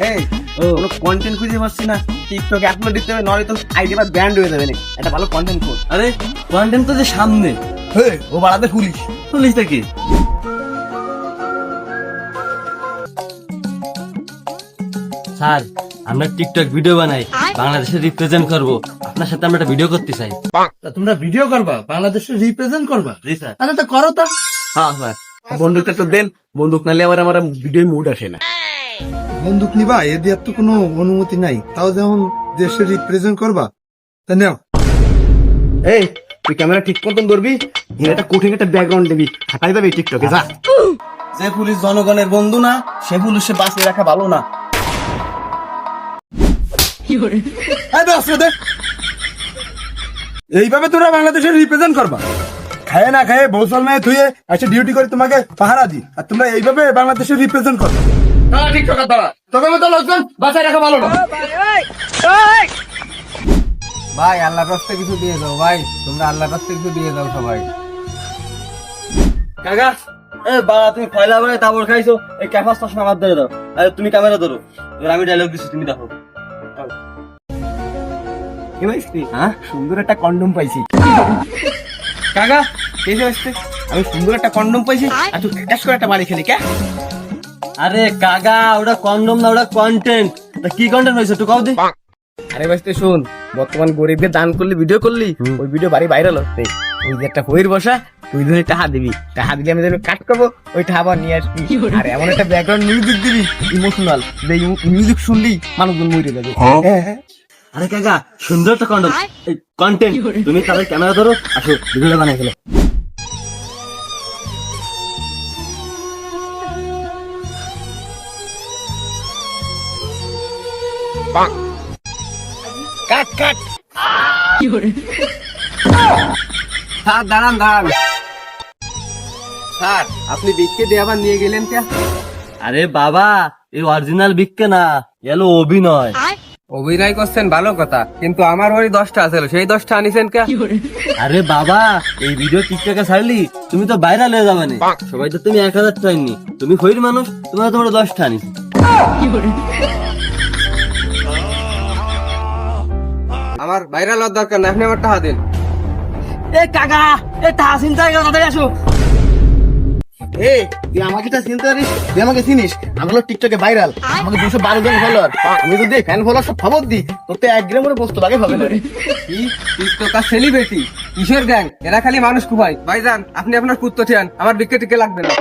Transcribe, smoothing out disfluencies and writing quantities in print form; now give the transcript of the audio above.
এই কোনো কন্টেন্ট খুঁজে পাচ্ছি না, টিকটকে আপলোড দিতে হবে, নয়তো আইডি বা ব্যান্ড হয়ে যাবে না। একটা ভালো কন্টেন্ট কর। আরে কন্টেন্ট তো যে সামনে। ও বাড়াতে পুলিশ পুলিশটা কি? স্যার, আমরা টিকটক ভিডিও বানাই, বাংলাদেশে রিপ্রেজেন্ট করব, আপনার সাথে আমরা একটা ভিডিও করতে চাই। তোমরা ভিডিও করবা, বাংলাদেশের রিপ্রেজেন্ট করবা? জি স্যার। আচ্ছা তো করো তো। হ্যাঁ স্যার, বন্দুকটা তো দেন, বন্দুক নালে আমার ভিডিও মুড আসে না। বন্দুক নিবা, এ দেওয়ার তো কোনো অনুমতি নাই, তাও যেমন দেশের রিপ্রেজেন্ট করবা, তা নাও। এই তুই ক্যামেরা ঠিক মতন ধরবি, একটা কঠিন একটা ব্যাকগ্রাউন্ড দিবি, হাঁটাই যাবে টিকটকে। যা, যে পুলিশ জনগণের বন্ধু না, সে পুলিশে বাঁচিয়ে রাখা ভালো না। এইভাবে তোরা বাংলাদেশের রিপ্রেজেন্ট করবা? খায় না খায় বৌসল মেয়ে ধুয়ে আচ্ছা ডিউটি করে তোমাকে পাহারা দি, আর তোমরা এইভাবে বাংলাদেশের রিপ্রেজেন্ট করবা? তারা ঠিক টাকা তারা তোকে মতো লোকজন বাঁচায় রাখা ভালো না। ভাই আল্লাহর রাস্তায় কিছু দিয়ে দাও, ভাই তোমরা আল্লাহর রাস্তায় কিছু দিয়ে দাও সবাই। কাকা, এ বাবা তুমি ফয়লা বাড়ায় তাবড় খাইছো, এই ক্যাপাস চশমা আমার ধরে দাও। আরে তুমি ক্যামেরা ধরো, এবার আমি ডায়লগ দিচ্ছি, তুমি দেখো। কি ভাইছি? হ্যাঁ, সুন্দর একটা কন্ডম পাইছি। কাকা কেসে আসছে, আমি সুন্দর একটা কন্ডম পাইছি, আর তুই ক্যাশ করে একটা বাড়ি খেলি কে? আরে কাকা, ওটা কন্ডম না, ওটা কন্টেন্ট। কি কন্টেন্ট হয়েছে একটু কাউ দে। আরে ভাইস্তে শুন, বর্তমান গরিবদের দান করলি, ভিডিও করলি, ওই ভিডিও বাড়ি ভাইরাল হচ্ছে। ওই যে একটা হইর বসা, তুই ধরে টাকা দিবি, টাকা দিলে আমি যেন কাট করবো, ওই টাকা আবার নিয়ে আসবি। আর এমন একটা ব্যাকগ্রাউন্ড মিউজিক দিবি, ইমোশনাল, যে মিউজিক শুনলি মানুষজন মরে যাবে। হ্যাঁ, আরে কাকা, সুন্দর একটা কন্টেন্ট। তুমি তাদের ক্যামেরা ধরো, আসো ভিডিওটা বানিয়ে ফেলো। কাট কাট। স্যার দাঁড়ান দাঁড়ান, স্যার আপনি বিক্কে দিয়ে আবার নিয়ে গেলেন কে? আরে বাবা, এই অরিজিনাল বিক্কে না, এলো অভিনয়। অভিনয় করছেন ভালো কথা, কিন্তু আমার ওই 10টা আছিল, সেই 10টা আনিছেন কে? আরে বাবা, এই ভিডিও টিকটকে ছাড়লি তুমি তো ভাইরাল হয়ে যাবে না। সবাই তো তুমি 1000 টাকা নি, তুমি হইর মানুষ, তোমার তোমার 10টা আনিস। আমার ভাইরাল হওয়ার দরকার না, আপনি আমার টাকা দেন। এ কাকা, এ টাকা চিন্তা করে তাড়াতাড়ি আসো। এই তুই আমাকে তা চিনতে পারিস? তুই আমাকে চিনিস? আমি হলো টিকটকে ভাইরাল, আমাকে 212 জন ফলোয়ার। আমি যদি ফ্যান ফলোয়ার সব খবর দিই, তোর তো 1 গ্রামের বস্তু বাগে হবে না রে। কি টিকটকার সেলিব্রিটি, কিশোর গ্যাং, এরা খালি মানুষ খুবাই। ভাইজান আপনি আপনার কুত্তো ঠিয়ান, আমার বিক্কে টিকে লাগবে না।